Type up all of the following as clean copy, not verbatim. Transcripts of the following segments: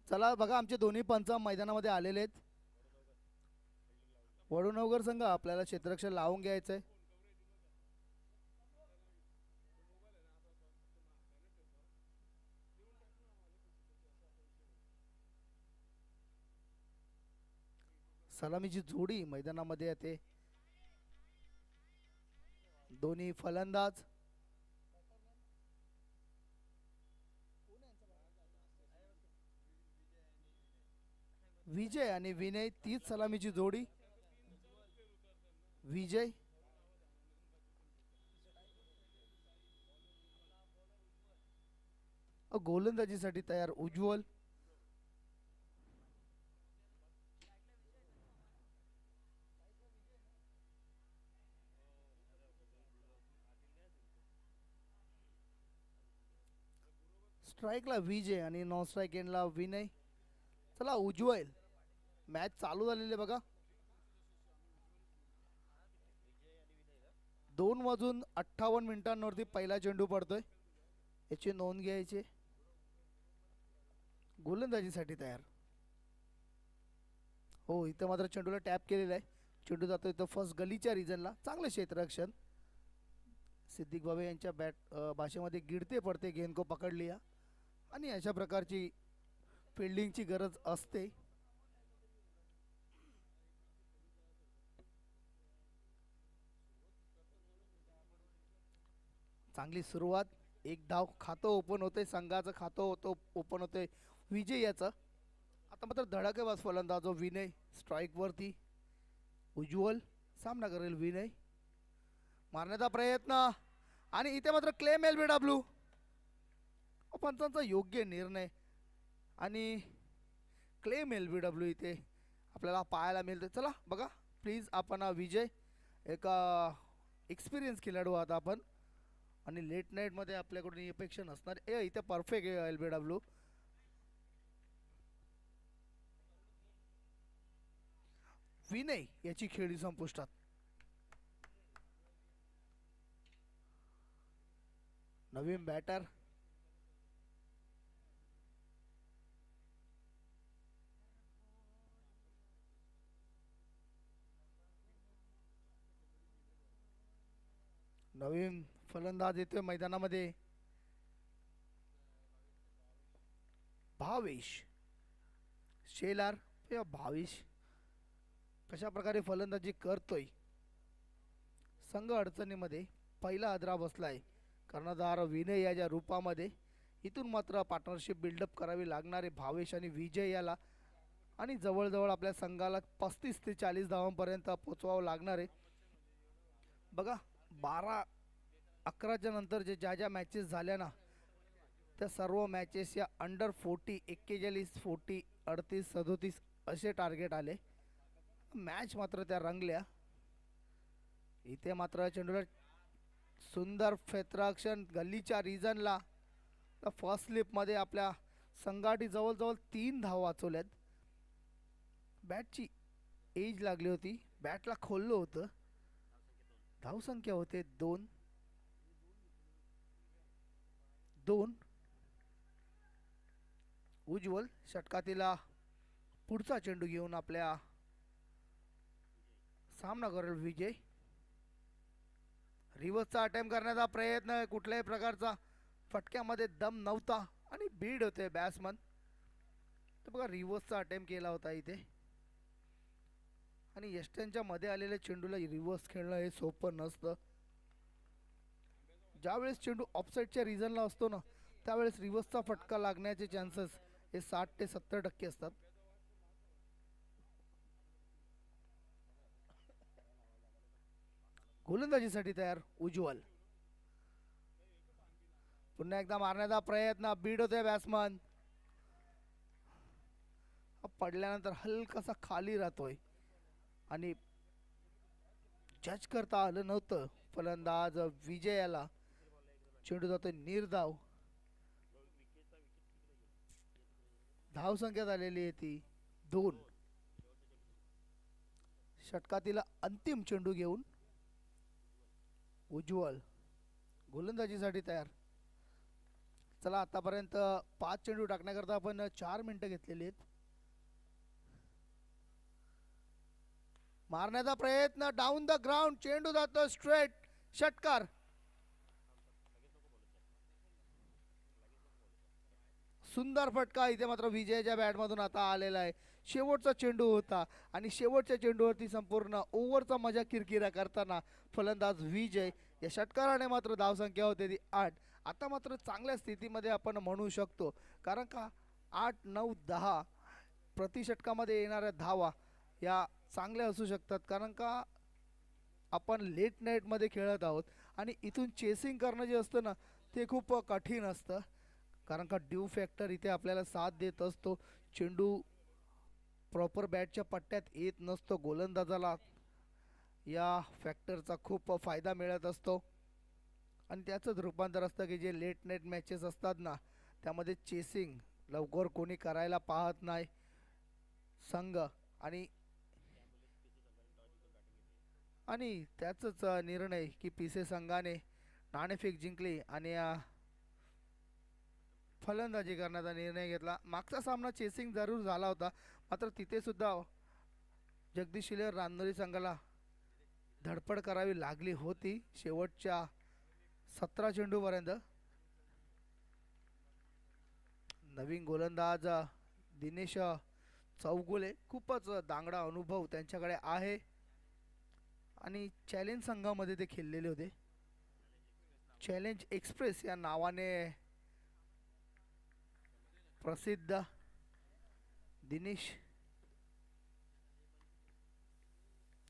चला बघा आमचे दोन्ही पंच मैदानामध्ये आलेले आहेत. वडूनवगर संघ आपल्याला क्षेत्ररक्षण लावून घ्यायचंय. सलामीची जोडी मैदानामध्ये येते. दोन्ही फलंदाज विजय आणि विनय, तीच सलामीची जोडी. विजय गोलंदाजीसाठी तयार उज्ज्वल. स्ट्राईकला विजय आणि नॉन स्ट्राईक एंडला विनय. चला उज्ज्वल, मॅच चालू झालेली आहे बघा. 2:58 पहिला चेंडू पडतोय, याची नोंद घ्यायची. गोलंदाजीसाठी तयार. हो, इथं मात्र चेंडूला टॅप केलेला आहे. चेंडू जातो इथं फर्स्ट गलीच्या रिजनला. चांगलं क्षेत्ररक्षण. सिद्दीक बाबे यांच्या भाषेमध्ये गिडते पडते गेंद को पकड लिया. आणि अशा प्रकारची फिल्डिंगची गरज असते. चांगली सुरुवात. एक धाव खातं ओपन होते, संघाचं खातं होतं ओपन होते विजय याचं. आता मात्र धडाकेबाज फलंदाज जो विनय स्ट्राईकवरती. उज्ज्वल सामना करेल विनय. मारण्याचा प्रयत्न आणि इथे मात्र क्लेम LBW. पंचांचा योग्य निर्णय आणि क्लेम LBW इथे आपल्याला पाहायला मिळते. चला बघा प्लीज आपण विजय एक एक्सपिरियन्स खेळाडू आहात आपण आणि लेट नाईटमध्ये आपल्याकडून ही अपेक्षा नसणार. इथे परफेक्ट आहे LBW. विनय याची खेळी संपुष्टात. नवीन बॅटर नवीन फलंदाज येतोय मैदानामध्ये. भावेश शेलार. भावेश कशा प्रकारे फलंदाजी करतोय. संघ अडचणीमध्ये पहिला आदरा बसलाय. कर्णधार विनय याच्या रूपामध्ये. इथून मात्र पार्टनरशिप बिल्डअप करावी लागणारे भावेश आणि विजय याला. आणि जवळजवळ आपल्या संघाला 35 ते 40 धावांपर्यंत पोचवावं लागणार आहे. बघा 12-11च्या नंतर ज्या मॅचेस झाल्या ना, त्या सर्व मॅचेस या अंडर 40, 41, 40, 38, 37 असे टार्गेट आले. मॅच मात्र त्या रंगल्या. इथे मात्र चेंडूला सुंदर क्षेत्ररक्षण गल्लीच्या रिजनला. फर्स्ट स्लिपमध्ये आपल्या संघाटी जवळजवळ 3 धावा वाचवल्यात. बॅटची एज लागली होती, बॅटला खोललं होतं. धावसंख्या होते 2. उज्ज्वल षटकातीला पुढचा चेंडू घेऊन आपल्या सामना करेल विजय. रिव्हर्सचा अटेम्प्ट करण्याचा प्रयत्न. कुठल्याही प्रकारचा फटक्यामध्ये दम नव्हता आणि बीड होते बॅट्समन. तर बघा रिव्हर्सचा अटेम्प्ट केला होता इथे. आणि यष्ट्यांच्या मध्ये आलेल्या चेंडूला रिव्हर्स खेळणं हे सोपं नसतं. ज्यावेळेस चेंडू ऑफसाईडच्या रिजनला असतो ना, त्यावेळेस रिव्हर्सचा फटका लागण्याचे चान्सेस हे 60 ते 70% असतात. गोलंदाजीसाठी तयार उज्ज्वल. पुन्हा एकदा मारण्याचा प्रयत्न. बीड होते बॅट्समन. पडल्यानंतर हलकासा खाली राहतोय आणि जज करता आलं नव्हतं फलंदाज विजयाला. चेंडू जातोय निर्धाव. धावसंख्या झालेली आहे ती 2. षटकातील अंतिम चेंडू घेऊन उज्ज्वल गोलंदाजीसाठी तयार. चला आतापर्यंत 5 चेंडू टाकण्याकरता आपण 4 मिनिटं घेतलेली आहेत. मारण्याचा प्रयत्न, डाऊन द ग्राउंड, चेंडू जातो स्ट्रेट, षटकार. सुंदर फटका इथे मात्र विजयच्या बॅटमधून आता आलेला आहे. शेवटचा चेंडू होता आणि शेवटच्या चेंडूवरती संपूर्ण ओव्हरचा मजा किरकिरा करताना फलंदाज विजय या षटकाराने मात्र धावसंख्या होते ती 8. आता मात्र चांगल्या स्थितीमध्ये आपण म्हणू शकतो, कारण का 8, 9, 10 प्रति षटकामध्ये येणाऱ्या धावा या चांगल्या असू शकतात, कारण का आपण लेट नाईटमध्ये खेळत आहोत आणि इथून चेसिंग करणं जे असतं ना ते खूप कठीण असतं, कारण का ड्यू फॅक्टर इथे आपल्याला साथ देत असतो. चेंडू प्रॉपर बॅटच्या पट्ट्यात येत नसतो. गोलंदाजाला या फॅक्टरचा खूप फायदा मिळत असतो आणि त्याचंच रूपांतर असतं की जे लेट नाईट मॅचेस असतात ना त्यामध्ये चेसिंग लवकर कोणी करायला पाहत नाही संघ, आणि त्याचंच निर्णय की पीसे संघाने नाणेफेक जिंकली आणि फलंदाजी करण्याचा निर्णय घेतला. मागचा सामना चेसिंग जरूर झाला होता, मात्र तिथे सुद्धा जगदीश शिलेर रांजोरी संघाला धडपड करावी लागली होती शेवटच्या 17 चेंडूपर्यंत. नवीन गोलंदाज दिनेश चौगुले, खूपच दांगडा अनुभव त्यांच्याकडे आहे आणि चॅलेंज संघामध्ये ते खेळलेले होते. चॅलेंज एक्सप्रेस या नावाने प्रसिद्ध दिनेश.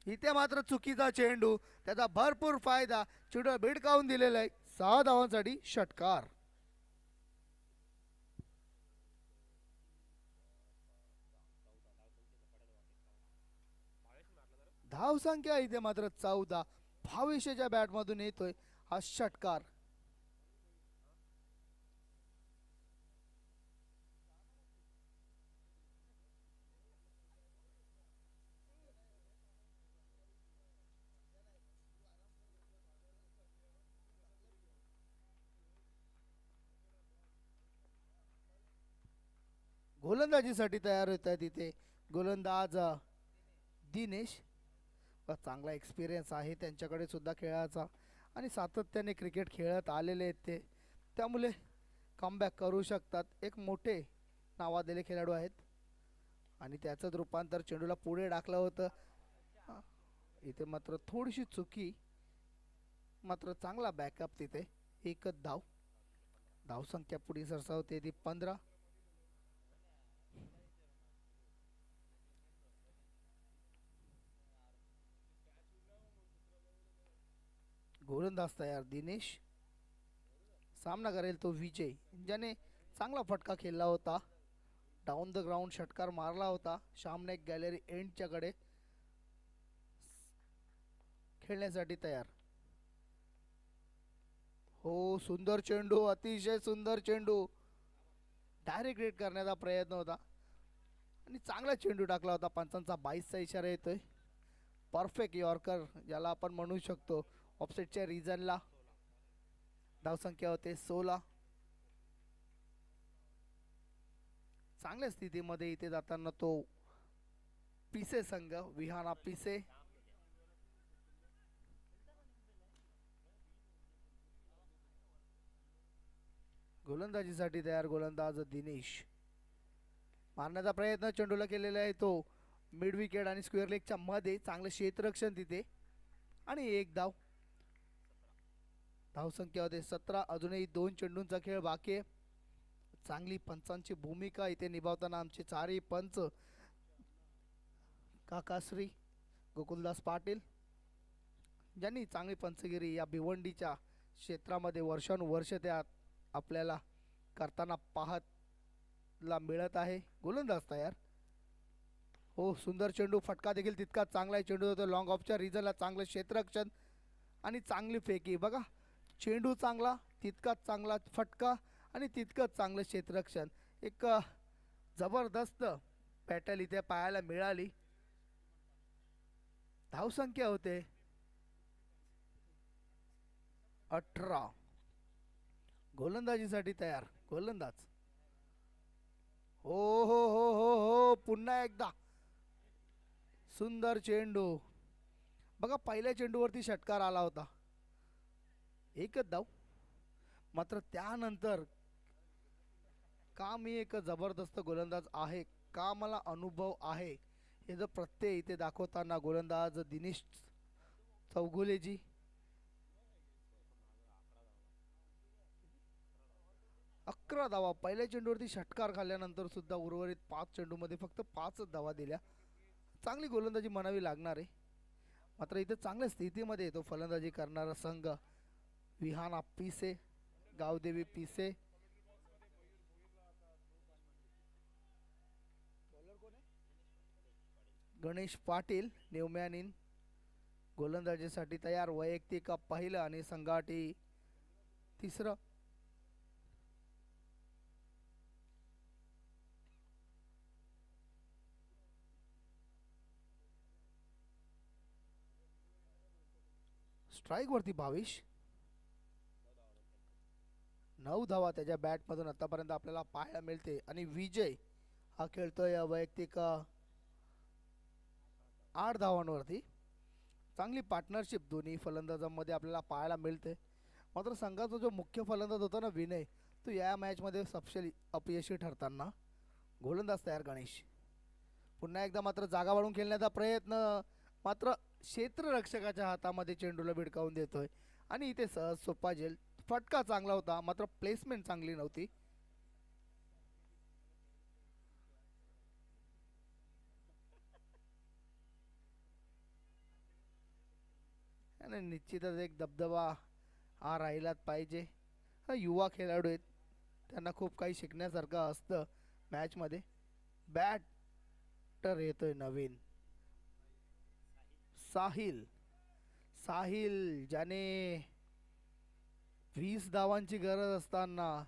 इथे मात्र चुकीचा चेंडू, त्याचा भरपूर फायदा, चेंडू भिडकावून दिलेला आहे. 6 धावांसाठी षटकार. धावसंख्या इथे मात्र 14. भावेशच्या बॅटमधून येतोय हा षटकार. गोलंदाजीसाठी तयार होत आहे तिथे गोलंदाज दिनेश. चांगला एक्सपिरियन्स आहे त्यांच्याकडे सुद्धा खेळाचा आणि सातत्याने क्रिकेट खेळत आलेले आहेत ते, त्यामुळे कमबॅक करू शकतात. एक मोठे नावाजलेले खेळाडू आहेत आणि त्याचंच रूपांतर चेंडूला पुढे टाकलं होतं. इथे मात्र थोडीशी चुकी, मात्र चांगला बॅकअप तिथे. एकच धाव, धावसंख्या पुढे सरसावते ती 15. गोलंदाज तयार दिनेश. सामना करेल तो विजय, ज्याने चांगला फटका खेळला होता. डाऊन द ग्राउंड षटकार मारला होता. श्यामने गॅलरी एंडच्याकडे खेळण्यासाठी तयार. हो, सुंदर चेंडू, अतिशय सुंदर चेंडू. डायरेक्ट रेड करण्याचा प्रयत्न होता आणि चांगला चेंडू टाकला होता. पंचांचा 22चा इशारा येतोय. परफेक्ट यॉर्कर ज्याला आपण म्हणू शकतो. ऑफसेटच्या रिजनला धावसंख्या होते 16. चांगल्या स्थितीमध्ये इथे जाताना तो पिसे संघ, विहाना पिसे. गोलंदाजीसाठी तयार गोलंदाज दिनेश. मारण्याचा प्रयत्न चेंडूला केलेला आहे तो मिड विकेट आणि स्क्वेअर लेगच्या मध्ये. चांगलं क्षेत्ररक्षण तिथे आणि एक धाव. धावसंख्या होते 17. अजूनही 2 चेंडूंचा खेळ बाकी आहे. चांगली पंचांची भूमिका इथे निभावताना आमचे चारही पंच काकाश्री गोकुलदास पाटील, ज्यांनी चांगली पंचगिरी या भिवंडीच्या क्षेत्रामध्ये वर्षानुवर्ष त्या आपल्याला करताना पाहायला मिळत आहे. गोलंदाज तयार. हो, सुंदर चेंडू, फटका देखील तितकाच चांगला आहे. चेंडू होतो लॉंग ऑफच्या रिजनला. चांगलं क्षेत्ररक्षण आणि चांगली फेकी. बघा, चेंडू चांगला, तितकाच चांगला फटका आणि तितकंच चांगलं क्षेत्ररक्षण. एक जबरदस्त बॅटल इथे पाहायला मिळाली. धावसंख्या होते 18. गोलंदाजीसाठी तयार गोलंदाज. हो हो हो हो हो, पुन्हा एकदा सुंदर चेंडू. बघा पहिल्या चेंडूवरती षटकार आला होता, एकच धाव. मात्र त्यानंतर का मी एक जबरदस्त गोलंदाज आहे, का मला अनुभव आहे, हे जर प्रत्यय इथे दाखवताना गोलंदाज दिनेश चौगुलेजी 11 धावा पहिल्या चेंडूवरती षटकार खाल्ल्यानंतर सुद्धा उर्वरित 5 चेंडूमध्ये फक्त 5 धावा दिल्या. चांगली गोलंदाजी म्हणावी लागणार आहे. मात्र इथे चांगल्या स्थितीमध्ये येतो फलंदाजी करणारा संघ. विहाना पिसे, गावदेवी पिसे. गणेश पाटील न्यूमॅन इन गोलंदाजीसाठी तयार. वैयक्तिक पहिलं आणि संघाटी तिसरं. स्ट्राईक वरती 22. 9 धावा त्याच्या बॅटमधून आतापर्यंत आपल्याला पाहायला मिळते. आणि विजय हा खेळतोय वैयक्तिक 8 धावांवरती. चांगली पार्टनरशिप दोन्ही फलंदाजांमध्ये आपल्याला पाहायला मिळते. मात्र संघाचा जो मुख्य फलंदाज होता ना विनय, तो या मॅचमध्ये सबसे अपयशी ठरताना. गोलंदाज तयार गणेश. पुन्हा एकदा मात्र जागा वाढून खेळण्याचा प्रयत्न, मात्र क्षेत्ररक्षकाच्या हातामध्ये चेंडूला भिडकावून देतोय. आणि इथे सहज सोपा झेल. फटका चांगला होता मात्र प्लेसमेंट चांगली नव्हती. आणि निश्चितच एक दबदबा हा राहिलाच पाहिजे. हा युवा खेळाडू आहेत, त्यांना खूप काही शिकण्यासारखं असतं मॅचमध्ये. बॅटर येतोय नवीन साहिल. साहिल ज्याने 20 धावांची गरज असताना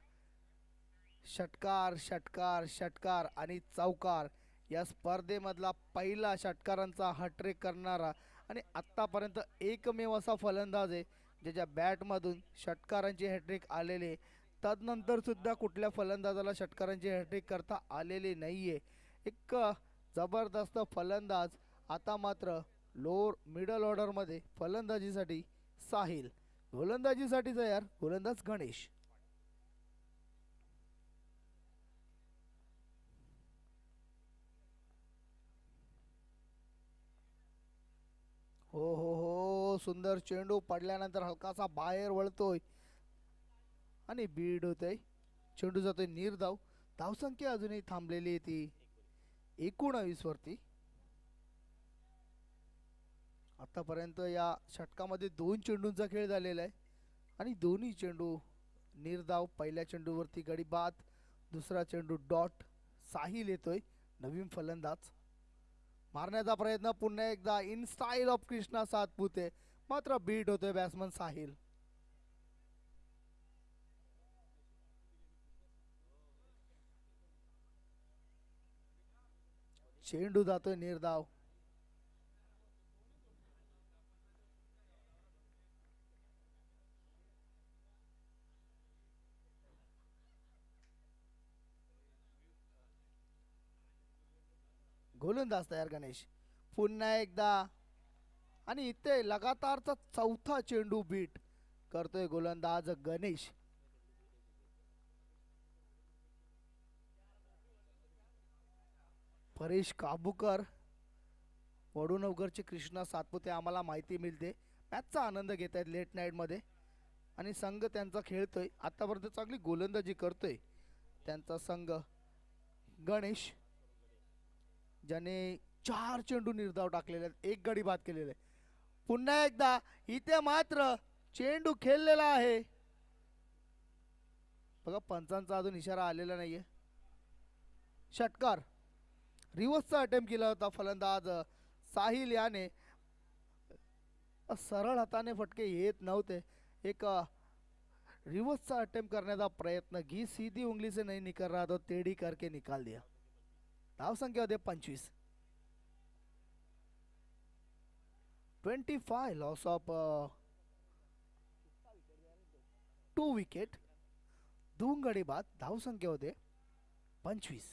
षटकार षटकार षटकार आणि चौकार या स्पर्धेमधला पहिला षटकारांचा हॅट्रिक करणारा आणि आत्तापर्यंत एकमेव असा फलंदाज आहे ज्याच्या बॅटमधून षटकारांची हॅट्रिक आलेले. तदनंतर सुद्धा कुठल्या फलंदाजाला षटकारांची हॅट्रिक करता आलेली नाहीये. एक जबरदस्त फलंदाज. आता मात्र लोअर मिडल ऑर्डरमध्ये फलंदाजीसाठी साहिल. गोलंदाजीसाठी तयार गोलंदाज गणेश. हो हो हो, सुंदर चेंडू पडल्यानंतर हलकासा बाहेर वळतोय आणि बीड होतोय. चेंडू जातोय निर्धाव. धावसंख्या अजूनही थांबलेली आहे ती 19 वरती. आतापर्यंत या षटकामध्ये 2 चेंडूंचा खेळ झालेला आहे आणि दोन्ही चेंडू निर्धाव. पहिल्या चेंडूवरती गडी बाद, दुसरा चेंडू डॉट. साहिल येतोय नवीन फलंदाज. मारण्याचा प्रयत्न पुन्हा एकदा in style of Krishna Satpute, मात्र बीट होतोय बॅट्समन साहिल. चेंडू जातोय निर्धाव. गोलंदाज तयार गणेश. पुन्हा एकदा आणि इथे लगातारचा चौथा चेंडू बीट करतोय गोलंदाज गणेश. परेश काबूकर, वडूनवरचे कृष्णा सातपुते आम्हाला माहिती मिळते. मॅचचा आनंद घेत आहेत लेट नाईटमध्ये आणि संघ त्यांचा खेळतोय. आतापर्यंत चांगली गोलंदाजी करतोय त्यांचा संघ. गणेश ज्याने 4 चेंडू निर्धाव टाकलेले आहेत, एक गडी बाद केलेला आहे. पुन्हा एकदा इथे मात्र चेंडू खेळलेला आहे. बघा पंचांचा अजून इशारा आलेला नाहीये. षटकार रिव्हर्सचा अटेम्प्ट केला होता फलंदाज साहिल याने. सरळ हाताने फटके येत नव्हते. एक रिवर्सचा अटेम्प्ट करण्याचा प्रयत्न की सीधी उंगली से नहीं निकल रहा तो टेढ़ी करके निकाल दिया. धाव संख्या होते 25. 25 लॉस ऑफ 2 विकेट. दोन गडी बाद, धावसंख्या होते 25.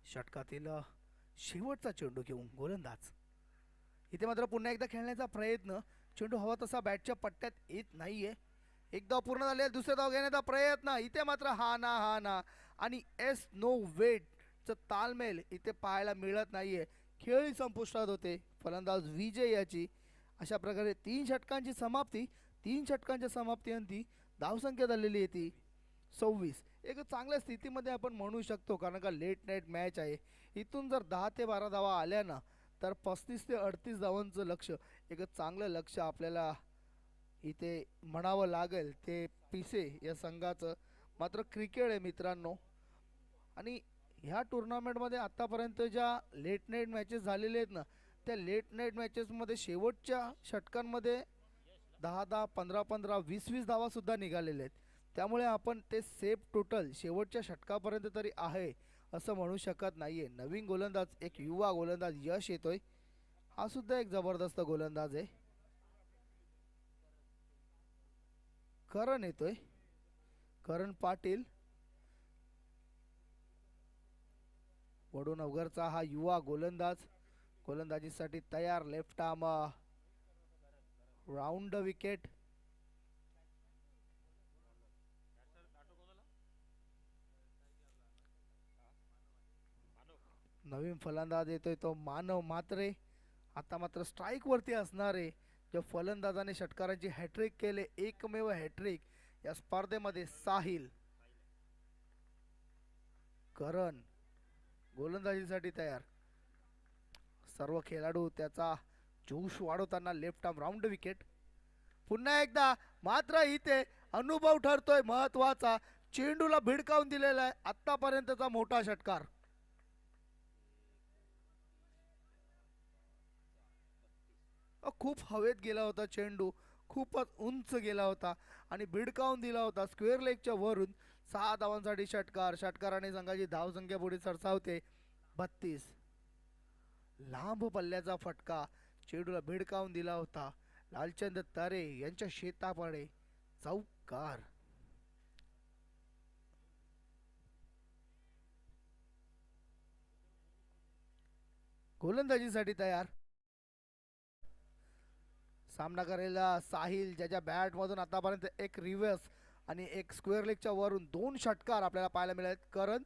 षटकातील शेवटचा चेंडू घेऊन गोलंदाज. इथे मात्र पुन्हा एकदा खेळण्याचा प्रयत्न. चेंडू हवा तसा बॅटच्या पट्ट्यात येत नाहीये. एक धाव पूर्ण झाले, दुसरे धाव घेण्याचा प्रयत्न. इथे मात्र हा ना आणि एस नो वेटचं तालमेल इथे पाहायला मिळत नाहीये. खेळ संपुष्टात होते फलंदाज विजय याची. अशा प्रकारे 3 षटकांची समाप्ती. 3 षटकांच्या समाप्तीअंती धावसंख्या झालेली आहे ती 26. एक चांगल्या स्थितीमध्ये आपण म्हणू शकतो, कारण का लेट नाईट मॅच आहे. इथून जर 10 ते 12 धावा आल्या ना, तर 35 ते 38 धावांचं लक्ष, एक चांगलं लक्ष आपल्याला इथे म्हणावं लागेल ते पिसे या संघाचं. मात्र क्रिकेट आहे मित्रांनो, आणि ह्या टुर्नामेंटमध्ये आत्तापर्यंत ज्या लेट नाईट मॅचेस झालेले आहेत ना, त्या लेट नाईट मॅचेसमध्ये शेवटच्या षटकांमध्ये 10-10, 15-15, 20-20 धावासुद्धा निघालेल्या आहेत. त्यामुळे आपण ते सेफ टोटल शेवटच्या षटकापर्यंत तरी आहे असं म्हणू शकत नाहीये. नवीन गोलंदाज, एक युवा गोलंदाज यश येतोय. हा सुद्धा एक जबरदस्त गोलंदाज आहे. करण येतोय, करण पाटील. वडूनगरचा हा युवा गोलंदाज गोलंदाजीसाठी तयार. Left arm round wicket. नवीन फलंदाज येतोय तो मानव मात्रे. आता मात्र स्ट्राईक वरती असणार आहे. जो फलंदाजाने षटकारांची हॅट्रिक केले, एकमेव हॅट्रिक या स्पर्धेमध्ये साहिल. करण गोलंदाजीसाठी तयार. सर्व खेळाडू त्याचा जोश वाढवताना. Left arm round wicket. पुन्हा एकदा मात्र इथे अनुभव ठरतोय महत्वाचा. चेंडूला भिडकावून दिलेला आहे आतापर्यंतचा मोठा षटकार. खूप हवेत गेला होता चेंडू, खूपच उंच गेला होता आणि भिडकावून दिला होता स्क्वेअर लेगच्या वरून. 6 धावांसाठी षटकार. षटकाराने संघाची धावसंख्या पुढे सरसावते 32. लांब पल्ल्याचा फटका चेंडूला भिडकावून दिला होता. लालचंद तारे यांच्या शेतापडे चौकार. गोलंदाजीसाठी तयार. सामना करेला साहिल, ज्याच्या बॅटमधून आतापर्यंत एक रिव्हर्स आणि एक स्क्वेअर लेगच्या वरून 2 षटकार आपल्याला पाहायला मिळाले. करण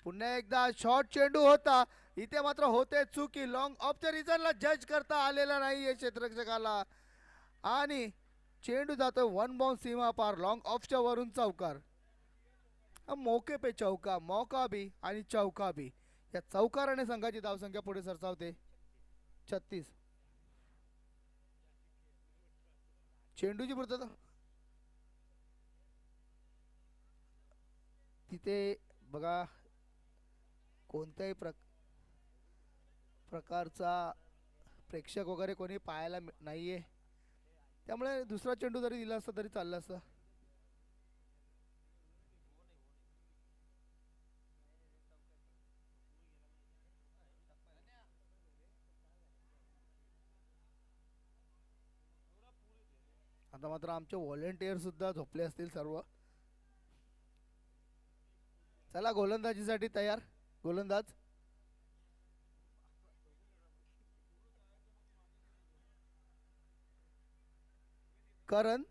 पुन्हा एकदा शॉर्ट चेंडू होता. इथे मात्र होते चुकी. लॉंग ऑफच्या रिझनला जज करता आलेला नाहीये क्षेत्ररक्षकाला आणि चेंडू जातोय 1 बाउंस सीमा पार. लॉंग ऑफच्या वरून चौकार. मौके पे चौका, मौका भी आणि चौका भी. या चौकाराने संघाची धावसंख्या पुढे सरसावते 36. चेंडूची पूर्तता तिथे बघा. कोणत्याही प्रकारचा प्रेक्षक वगैरे कोणी पाहायला नाहीये, त्यामुळे दुसरा चेंडू जरी दिला असता तरी चाललं असतं. आता मात्र आमचे व्हॉलेंटियर सुद्धा झोपले असतील सर्व. चला गोलंदाजीसाठी तयार. गोलंदाज करण.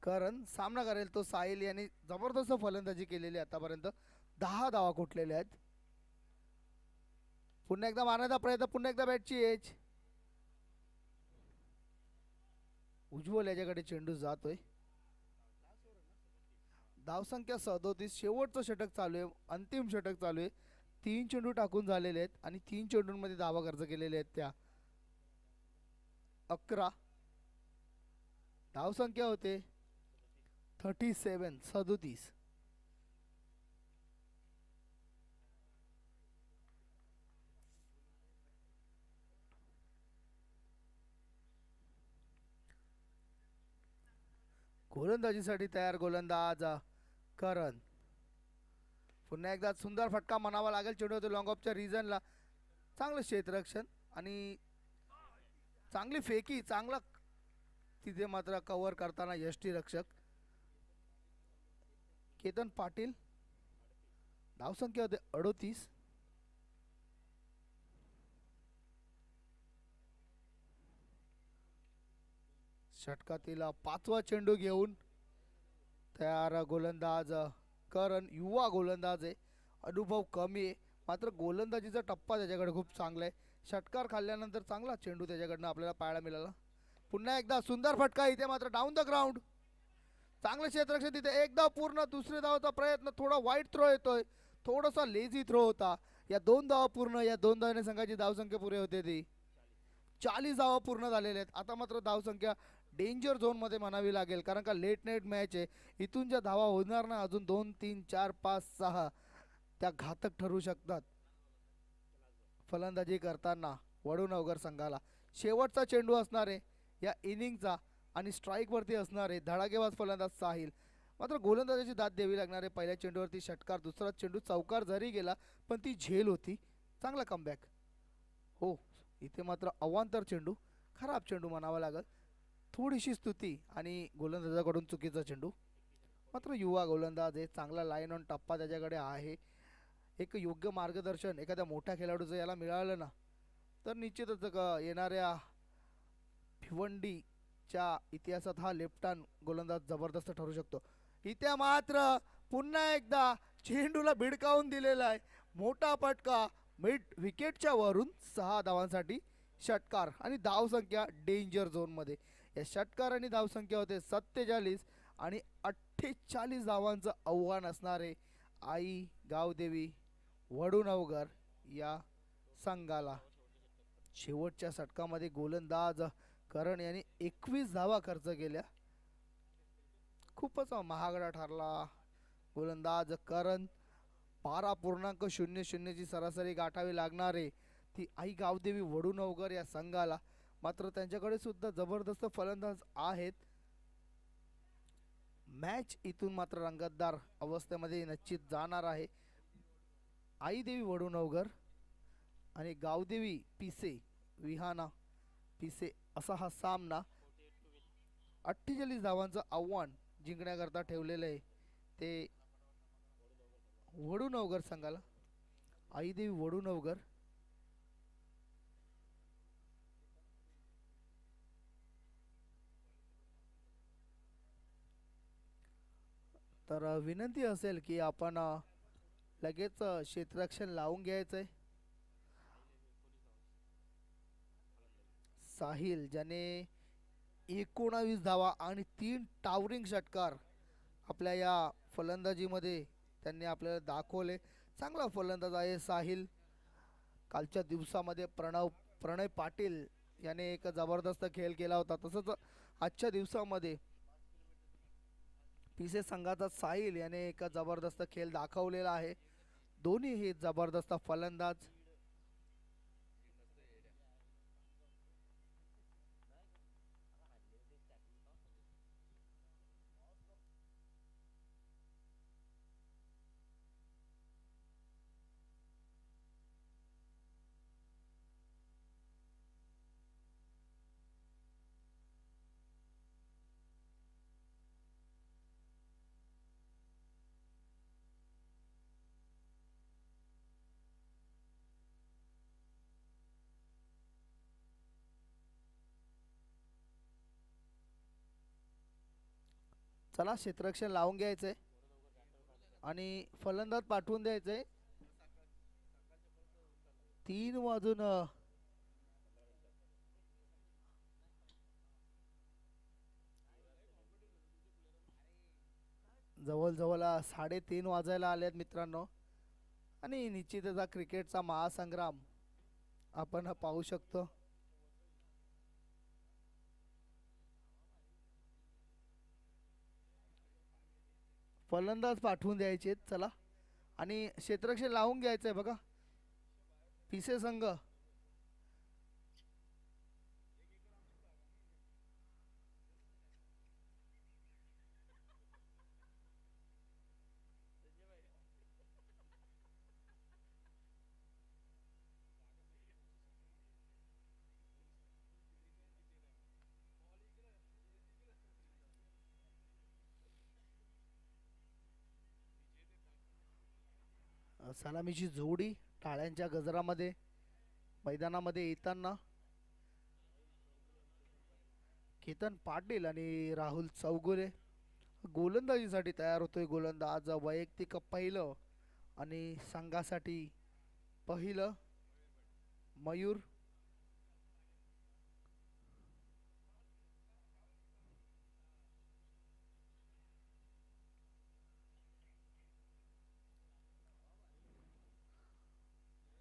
करण सामना करेल तो साहिल यांनी जबरदस्त फलंदाजी केलेली आतापर्यंत. 10 धावा कुठलेल्या आहेत. पुन्हा एकदा मारण्याचा प्रयत्न. पुन्हा एकदा बॅटची एज. उज्ज्वल याच्याकडे चेंडू जातोय. धावसंख्या 37. शेवटचं षटक चालू आहे, अंतिम षटक चालू आहे. 3 चेंडू टाकून झालेले आहेत आणि 3 चेंडूंमध्ये धावा खर्च केलेले आहेत त्या 11. धावसंख्या होते 37. गोलंदाजीसाठी तयार गोलंदाज करण. पुन्हा एकदा सुंदर फटका म्हणावा लागेल. चेंडू होतो लॉंग ऑफच्या रिजनला. चांगलं क्षेत्ररक्षण आणि चांगली फेकी, चांगला तिथे मात्र कव्हर करताना यष्टीरक्षक केतन पाटील. धावसंख्या होते 38. षटकातील पाचवा चेंडू घेऊन तयार गोलंदाज करण. युवा गोलंदाज आहे, अनुभव कमी आहे, मात्र गोलंदाजीचा टप्पा त्याच्याकडे खूप चांगला आहे. षटकार खाल्ल्यानंतर चांगला चेंडू त्याच्याकडनं आपल्याला पाहायला मिळाला. पुन्हा एकदा सुंदर फटका इथे मात्र डाऊन द ग्राउंड. चांगलं क्षेत्ररक्षण तिथे एकदा पूर्ण. दुसरे धावाचा प्रयत्न, थोडा वाईट थ्रो येतोय, थोडासा लेझी थ्रो होता. या 2 धावा पूर्ण, या 2 धावाने संघाची धावसंख्या पुरे होते ती 40 धावा पूर्ण झालेल्या आहेत. आता मात्र धावसंख्या डेंजर झोनमध्ये म्हणावी लागेल, कारण का लेट नाईट मॅच आहे. इथून ज्या धावा होणार ना अजून 2 3 4 5 6 त्या घातक ठरू शकतात. फलंदाजी करताना वडूनवगर संघाला शेवटचा चेंडू असणार आहे या इनिंगचा आणि स्ट्राईकवरती असणार आहे धडाकेबाज फलंदाज साहिल. मात्र गोलंदाजाची दाद द्यावी लागणार आहे. पहिल्या चेंडूवरती षटकार, दुसरा चेंडू चौकार जरी गेला पण ती झेल होती. चांगला कमबॅक. हो, इथे मात्र अवांतर चेंडू, खराब चेंडू म्हणावा लागेल. थोडीशी स्तुती आणि गोलंदाजाकडून चुकीचा चेंडू. मात्र युवा गोलंदाज आहे, चांगला लाईन ऑन टप्पा त्याच्याकडे आहे. एक योग्य मार्गदर्शन एखाद्या मोठ्या खेळाडूचं याला मिळालं ना तर निश्चितच येणाऱ्या भिवंडीच्या इतिहासात हा लेफ्ट हँड गोलंदाज जबरदस्त ठरू शकतो. इथे मात्र पुन्हा एकदा चेंडूला भिडकावून दिलेला आहे. मोठा फटका मिड विकेटच्या वरून 6 धावांसाठी षटकार आणि धावसंख्या डेंजर झोनमध्ये. या षटकार आणि धावसंख्या होते 47 आणि 48 धावांचं आव्हान असणारे आई गावदेवी वडूनवगर या संघाला. शेवटच्या षटकामध्ये गोलंदाज करण यांनी 21 धावा खर्च केल्या. खूपच महागडा ठरला गोलंदाज करण. 12.00 ची सरासरी गाठावी लागणार आहे ती आई गावदेवी वडूनवगर या संघाला. मात्र त्यांच्याकडे सुद्धा जबरदस्त फलंदाज आहेत. मॅच इथून मात्र रंगतदार अवस्थेमध्ये निश्चित जाणार आहे. आई देवी वडूनवगर आणि गावदेवी पिसे विहाना पिसे असा हा सामना 48 धावांचं आव्हान जिंकण्याकरता ठेवलेलं आहे ते वडूनवगर संघाला. आई देवी वडूनवगर तर विनंती असेल की आपण लगेच क्षेत्ररक्षण लावून घ्यायचंय. साहिल ज्याने 19 धावा आणि 3 टावरिंग षटकार आपल्या या फलंदाजीमध्ये त्यांनी आपल्याला दाखवले. चांगला फलंदाज आहे साहिल. कालच्या दिवसामध्ये प्रणय पाटील याने एक जबरदस्त खेळ केला होता, तसंच आजच्या दिवसामध्ये पिसे संघाचा साहिल याने एक जबरदस्त खेळ दाखवलेला आहे. दोन्ही हे जबरदस्त फलंदाज. चला क्षेत्ररक्षण लावून घ्यायचंय आणि फलंदाज पाठवून द्यायचंय. 3 वाजून जवळजवळ 3:30 वाजायला आलेत मित्रांनो. आणि निश्चितच हा क्रिकेटचा महासंग्राम आपण पाहू शकतो. फलंदाज पाठवून द्यायचे चला आणि क्षेत्ररक्षण लावून घ्यायचंय बघा पिसे संघ. सलामीची जोडी टाळ्यांच्या गजरामध्ये मैदानामध्ये येताना केतन पाटील आणि राहुल चौगुले गोलंदाजीसाठी तयार होतोय. गोलंदाज वैयक्तिक पहिलं आणि संघासाठी पहिलं मयूर.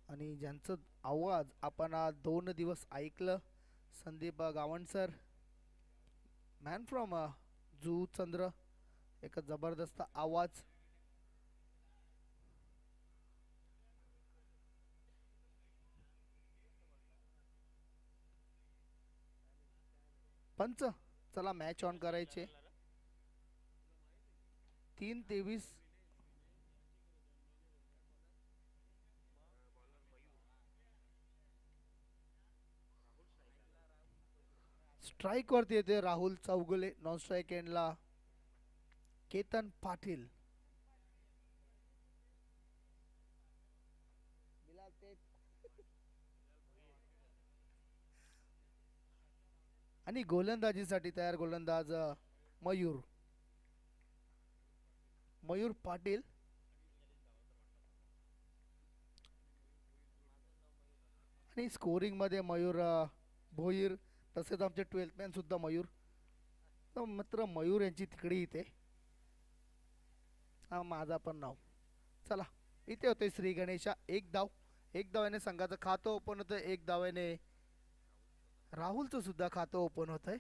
आणि ज्यांचं आवाज आपण 2 दिवस ऐकलं, Sandeep Gawand sir, man from जू चंद्र, एक जबरदस्त आवाज. पंच चला मॅच ऑन करायचे. 3:23. स्ट्राइक वरती येते राहुल चौगुले. नॉन स्ट्राइक एंडला केतन पाटील. आणि गोलंदाजीसाठी तयार गोलंदाज मयूर. मयूर पाटील. आणि स्कोरिंग मध्ये मयूर भोईर, तसेच आमचे 12th मॅन सुद्धा मयूर. मात्र मयूर यांची तिकडे इथे हा माझा पण नाव. चला इथे होते श्री गणेशा. एक धावाने संघाचं खातं ओपन होतं. एक धावाने राहुलचं सुद्धा खातं ओपन होत आहे.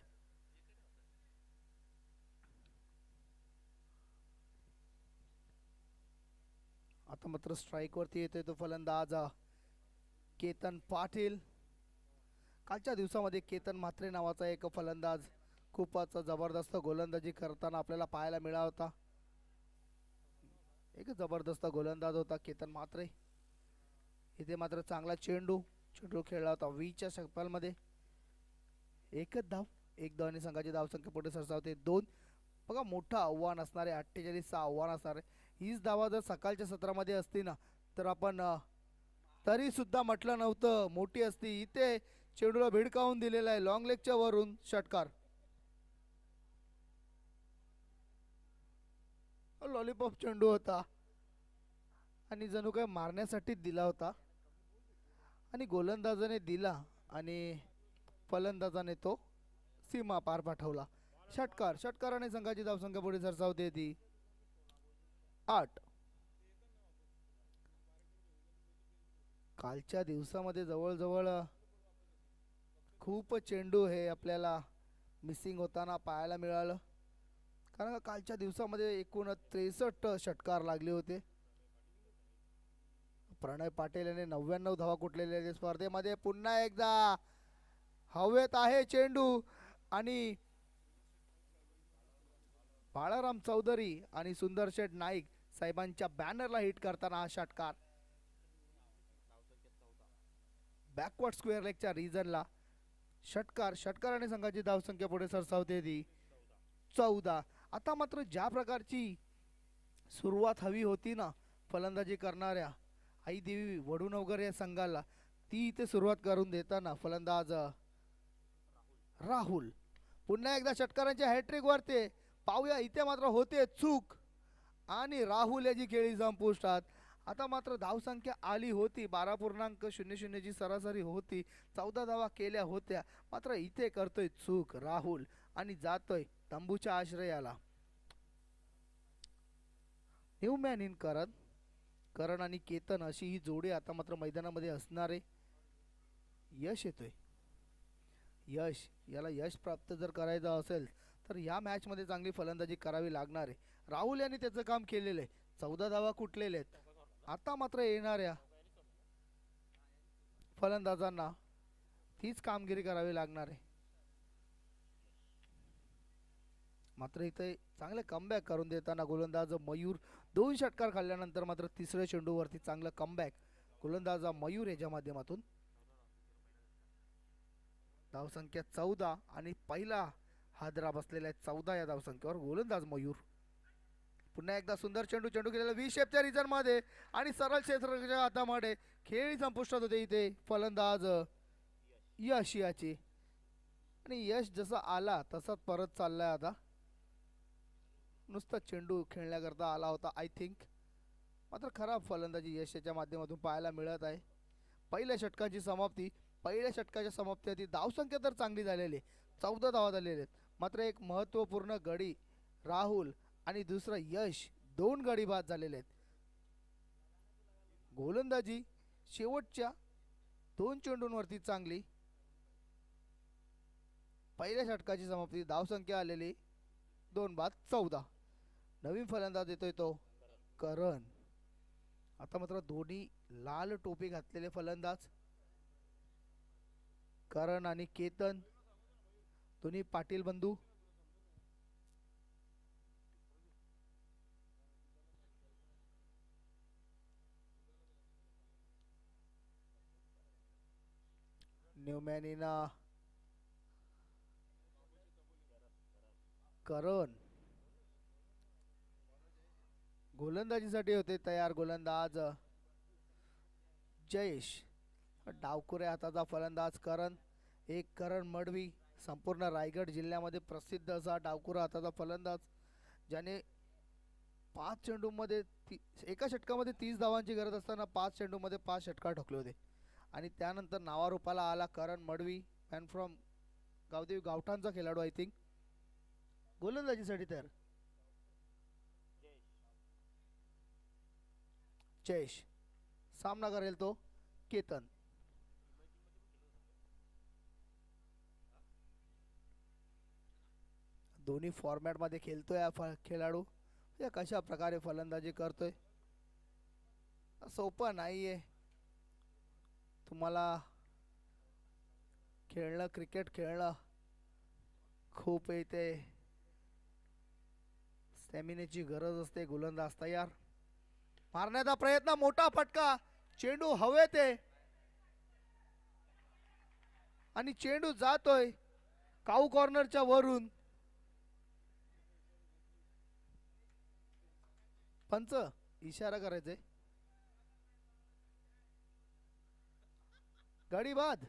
आता मात्र स्ट्राइक वरती येतोय तो फलंदाज केतन पाटील. कालच्या दिवसामध्ये केतन म्हात्रे नावाचा एक फलंदाज खूपच जबरदस्त गोलंदाजी करताना आपल्याला पाहायला मिळाला होता. एक जबरदस्त गोलंदाज होता केतन म्हात्रे. इथे मात्र चांगला चेंडू खेळला होता 20च्या षटकामध्ये. एकच धाव. एक धावाने संघाची धावसंख्या पुढे सरसावते 2. बघा मोठं आव्हान असणारे 48चं आव्हान असणार आहे. हीच धावा जर सकाळच्या सत्रामध्ये असती ना तर आपण तरी सुद्धा म्हटलं नव्हतं मोठी असती. इथे चेंडूला भिडकावून दिलेला आहे लॉंग लेगच्या वरून षटकार. लॉलीपॉप चेंडू होता आणि जणू काय मारण्यासाठी दिला होता आणि गोलंदाजाने दिला आणि फलंदाजाने तो सीमा पार पाठवला. षटकाराने संघाची धावसंख्या पुढे सरसावते ती 8. कालच्या दिवसामध्ये जवळजवळ खूप चेंडू हे आपल्याला मिसिंग होताना पाहायला मिळालं. कारण कालच्या दिवसामध्ये एकूण 63 षटकार लागले होते. प्रणय पाटील याने 99 धावा कुठलेल्या स्पर्धेमध्ये. पुन्हा एकदा हवेत आहे चेंडू आणि बाळाराम चौधरी आणि सुंदर शेठ नाईक साहेबांच्या बॅनरला हिट करताना हा षटकार बॅकवर्ड स्क्वेअर लेगच्या रिजनला. षटकाराने संघाची धावसंख्या पुढे सरसावते ती 14. आता मात्र ज्या प्रकारची सुरुवात हवी होती ना फलंदाजी करणाऱ्या आई देवी वडूनवगर या संघाला, ती इथे सुरुवात करून देताना फलंदाज राहुल पुन्हा एकदा षटकारांच्या हॅट्रिक वरते. पाहूया इथे मात्र होते चूक आणि राहुल याची खेळी संपुष्टात. आता मात्र धावसंख्या आली होती 12.00 ची सरासरी होती. 14 धावा केल्या होत्या. मात्र इथे करतोय चूक राहुल आणि जातोय तंबूच्या आश्रयाला. न्यू मॅन इन करण आणि केतन अशी ही जोडी आता मात्र मैदानामध्ये असणारे. यश येतोय. याला यश प्राप्त जर करायचं असेल तर या मॅच मध्ये चांगली फलंदाजी करावी लागणार आहे. राहुल यांनी त्याचं काम केलेलं आहे. 14 धावा कुठलेले आहेत. आता मात्र येणाऱ्या फलंदाजांना तीच कामगिरी करावी लागणार आहे. मात्र इथे चांगले कमबॅक करून देताना गोलंदाज मयूर 2 षटकार खाल्ल्यानंतर मात्र तिसऱ्या चेंडूवरती चांगलं कमबॅक गोलंदाज मयूर याच्या माध्यमातून. धावसंख्या 14 आणि पहिला हादरा बसलेला आहे 14 या धावसंख्येवर गोलंदाज मयूर. पुन्हा एकदा सुंदर चेंडू चेंडू केलेला व्ही शेपच्या रिजन मध्ये आणि सरळ क्षेत्राच्या हातामध्ये खेळ संपुष्टात होते इथे फलंदाज यश याची आणि यश जसा आला तसाच परत चाललाय आता नुसता चेंडू खेळण्याकरता आला होता आय थिंक मात्र खराब फलंदाजी यशाच्या माध्यमातून पाहायला मिळत आहे पहिल्या षटकांची समाप्ती पहिल्या षटकाच्या समाप्तीआधी धावसंख्या तर चांगली झालेली 14 धावा झालेले आहेत मात्र एक महत्त्वपूर्ण गडी राहुल आणि दुसरा यश 2 गडी बाद झालेले आहेत गोलंदाजी शेवटच्या 2 चेंडूंवरती चांगली पहिल्या षटकाची समाप्ती धावसंख्या आलेली 2 बाद 14 नवीन फलंदाज येतोय तो करण आता मात्र दोन्ही लाल टोपी घातलेले फलंदाज करण आणि केतन दोन्ही पाटील बंधू न्यूमॅनिना करण गोलंदाजीसाठी होते तयार गोलंदाज जयेश डावकुरे हाताचा फलंदाज करण एक करण मडवी संपूर्ण रायगड जिल्ह्यामध्ये प्रसिद्ध असा डावकुरा हाताचा फलंदाज ज्याने 5 चेंडूमध्ये एका षटकामध्ये 30 धावांची गरज असताना 5 चेंडूमध्ये 5 षटकार ठोकले होते आणि त्यानंतर नावारूपाला आला करण मडवी मॅन फ्रॉम गावदेवी गावठाणचा खेळाडू आय थिंक गोलंदाजीसाठी तयार जयेश सामना करेल तो केतन दोन्ही फॉर्मॅट मध्ये खेळतोय खेळाडू या कशा प्रकारे फलंदाजी करतोय सोपं नाहीये तुम्हाला खेळणं क्रिकेट खेळणं खूप येते स्टॅमिनेची गरज असते गोलंदाज तयार मारण्याचा प्रयत्न मोठा फटका चेंडू हवेत आहे आणि चेंडू जातोय काऊ कॉर्नरच्या वरून पंच इशारा करायचे गाडी बाद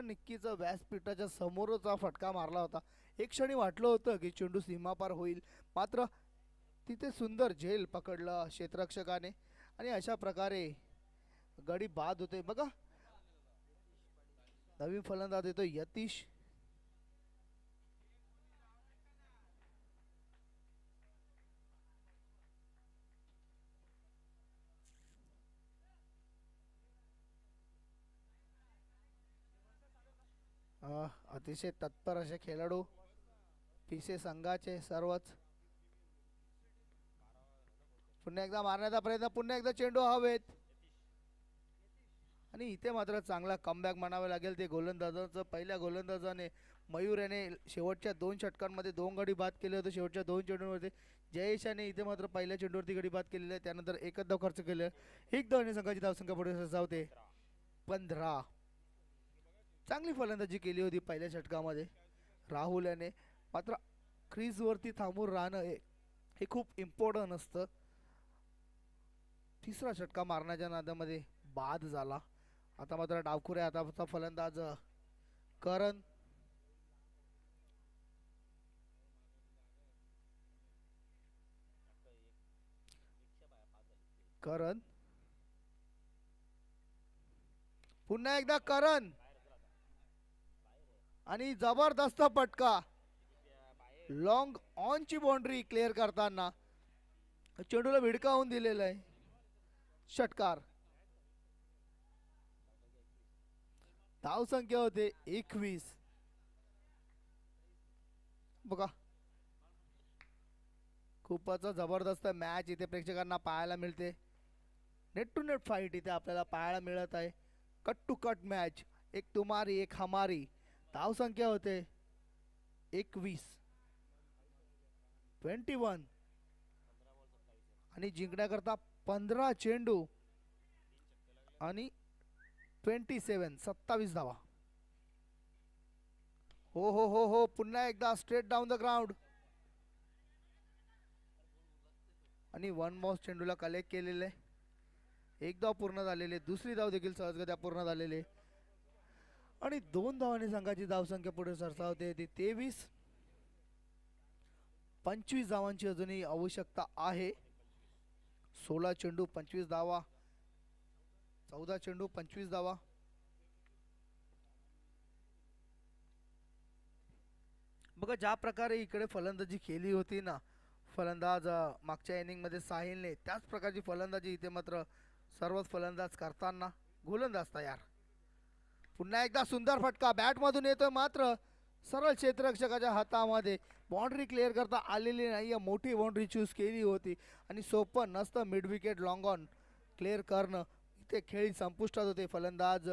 निक्कीचा व्यासपीठाच्या समोरच हा फटका मारला होता एक क्षणी वाटलं होतं की चेंडू सीमापार होईल मात्र तिथे सुंदर झेल पकडलं क्षेत्ररक्षकाने आणि अशा प्रकारे गडी बाद होते बघा नवीन फलंदाज येतो यतीश अतिशय तत्पर असे खेळाडू पिसे संघाचे सर्वच पुन्हा एकदा मारण्याचा प्रयत्न पुन्हा एकदा चेंडू हवेत आणि इथे मात्र चांगला कमबॅक म्हणावे लागेल ते गोलंदाजाचं पहिल्या गोलंदाजाने मयूर याने शेवटच्या 2 षटकांमध्ये 2 गडी बाद केले होते शेवटच्या 2 चेंडूंवरती जयेशाने इथे मात्र पहिल्या चेंडूवरती गडी बाद केलेले आहे त्यानंतर एकच धाव खर्च केले एक धावने संघाची धावसंख्या पुढे जावते 15 चांगली फलंदाजी केली होती पहिल्या षटकामध्ये राहुल याने मात्र क्रीजवरती थांबून राहणं हे खूप इम्पॉर्टंट असतं तिसरा षटका मारण्याच्या नादामध्ये बाद झाला आता मात्र डावखुरे हाताचा फलंदाज करण करण पुन्हा एकदा करण आणि जबरदस्त फटका लॉंग ऑनची बाउंड्री क्लिअर करताना चेंडूला भिडकावून दिलेला आहे षटकार धावसंख्या होते 21 बघा खूपच जबरदस्त मॅच इथे प्रेक्षकांना पाहायला मिळते नेट टू नेट फाईट इथे आपल्याला पाहायला मिळत आहे कट टू कट मॅच एक तुम्हारी एक हमारी धावसंख्या होते 21 आणि जिंकण्याकरता 15 चेंडू आणि 27 धावा हो हो हो हो, पुन्हा एकदा स्ट्रेट डाऊन द ग्राउंड. आणि वन बॉल चेंडूला कलेक्ट केलेले. एक धाव पूर्ण झालेले, दुसरी धाव देखील सहजगत्या पूर्ण झालेले. आणि 2 धावांनी संघाची धावसंख्या पुढे सरसावते. ती 23. 25 धावांची अजूनही आवश्यकता आहे. 16 चेंडू 25 धावा, 14 चेंडू 25 धावा. बघा ज्या प्रकारे इकडे फलंदाजी केली होती ना फलंदाज मागच्या इनिंगमध्ये साहिलने, त्याच प्रकारची फलंदाजी इथे मात्र सर्वच फलंदाज करताना. गोलंदाज तयार. पुन्हा एकदा सुंदर फटका बॅटमधून येतोय, मात्र सरळ क्षेत्ररक्षकाच्या हातामध्ये. बाउंड्री क्लिअर करता आलेली नाही. मोठी बाउंड्री चूज केली होती आणि सोपं नसतं mid wicket long on clear करणं. इथे खेळी संपुष्टात होते फलंदाज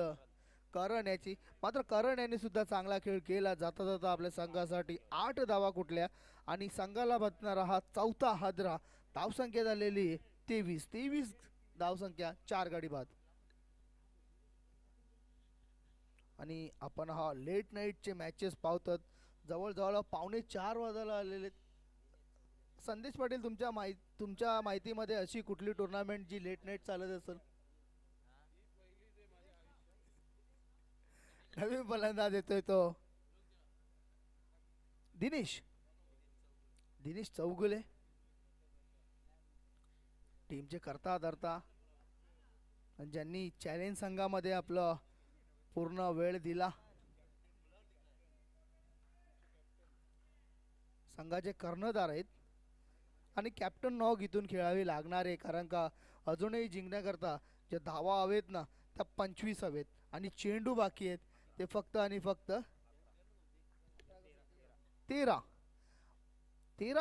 करण याची. मात्र करण यांनी सुद्धा चांगला खेळ केला. जाता जाता आपल्या संघासाठी 8 धावा कुठल्या आणि संघाला बसणारा हा चौथा हादरा. धावसंख्या झालेली 23. 23 धावसंख्या, 4 गडी बाद. आणि आपण हा लेट नाईटचे मॅचेस पाहतात. जवळजवळ 3:45 वाजायला आलेले. संदेश पाटील, तुमच्या माहितीमध्ये अशी कुठली टुर्नामेंट जी लेट नाईट चालत असेल? नवीन फलंदाज येतोय तो दिनेश चौगुले, टीमचे करता धरता, ज्यांनी चॅलेंज संघामध्ये आपलं पूर्ण वेळ दिला. संघाचे कर्णधार आहेत आणि कॅप्टन नॉक इथून खेळावी लागणार आहे, कारण का अजूनही जिंकण्याकरता जे धावा हवेत ना त्या 25 हवेत आणि चेंडू बाकी आहेत ते फक्त आणि फक्त 13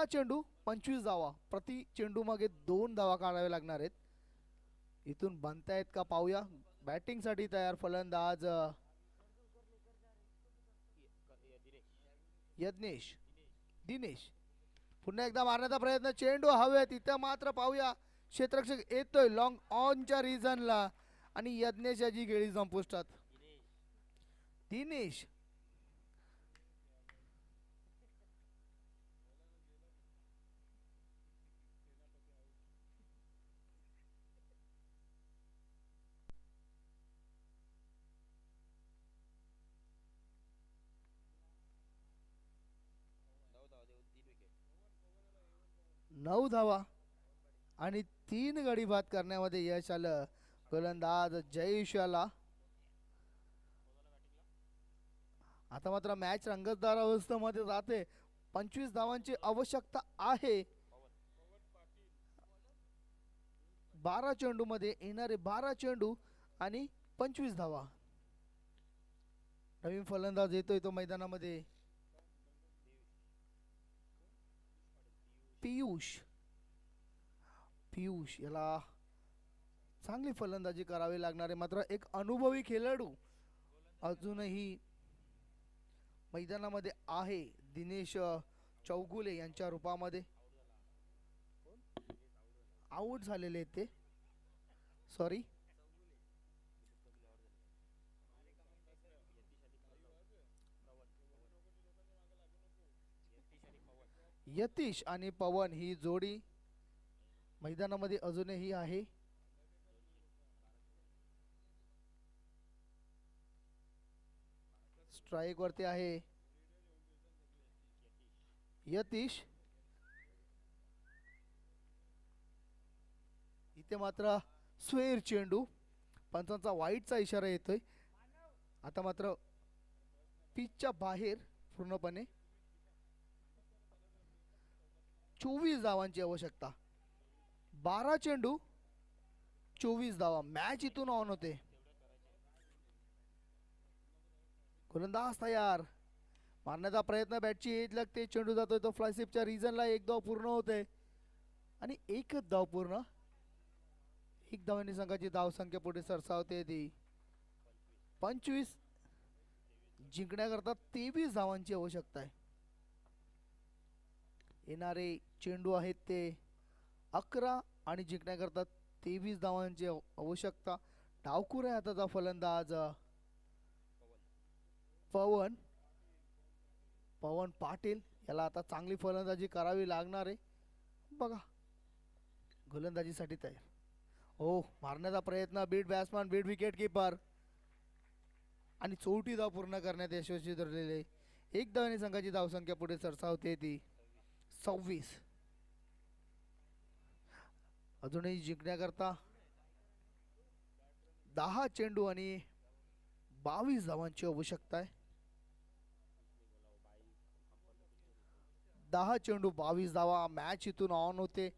चेंडू 25 धावा. प्रति चेंडू मागे 2 धावा काढावे लागणार आहेत. इथून बनतायत का पाहूया. बॅटिंगसाठी तयार फलंदाज दिनेश. पुन्हा एकदा मारण्याचा प्रयत्न, चेंडू हवेत. इथं मात्र पाहूया क्षेत्ररक्षक येतोय लॉंग ऑनच्या रिझनला आणि यज्ञेश याची गेळी संपुष्टात. दिनेश 9 धावा आणि 3 गडी बाद करण्यामध्ये यश आलं गोलंदाज जयेश याला. आता मात्र मॅच रंगतदार अवस्थेमध्ये जाते. 25 धावांची आवश्यकता आहे. 12 चेंडू मध्ये येणारे 12 चेंडू आणि 25 धावा. नवीन फलंदाज येतोय तो मैदानामध्ये, पियुष याला चांगली फलंदाजी करावी लागणार आहे. मात्र एक अनुभवी खेळाडू अजूनही मैदानामध्ये आहे, दिनेश चौगुले यांच्या रूपामध्ये. आउट झालेले ते, सॉरी. यतीश आणि पवन ही जोडी मैदानामध्ये अजूनही आहे. स्ट्राइक वरती आहे यतीश. इथे मात्र स्वेर चेंडू, पंचांचा वाईटचा इशारा येतोय. आता मात्र पिचच्या बाहेर पूर्णपणे. 24 धावांची आवश्यकता. 12 चेंडू 24 धावा. मॅच इथून ऑन होते. गोलंदाज तयार. मारण्याचा प्रयत्न, बॅटची एज लागते, चेंडू जातोय तो फ्लायसिपच्या रिजनला. 1 धाव पूर्ण होते आणि एकच धाव पूर्ण. 1 धावांनी संघाची धावसंख्या पुढे सरसावते. ती 25. जिंकण्याकरता 23 धावांची आवश्यकता आहे. येणारे चेंडू आहेत ते 11 आणि जिंकण्याकरता 23 धावांची आवश्यकता. डावखुरा आहे आताचा फलंदाज पवन. पवन पाटील याला आता चांगली फलंदाजी करावी लागणार आहे. बघा गोलंदाजीसाठी तयार. हो मारण्याचा प्रयत्न, beat batsman, beat wicket keeper आणि चौथी धाव पूर्ण करण्यात यशस्वी ठरलेले. एक धावाने संघाची धावसंख्या पुढे सरसावते ती 26. अजूनही जिंकण्याकरता 10 चेंडू आणि 22 धावांची आवश्यकता आहे. 10 चेंडू 22 धावा. मॅच इथून ऑन होते.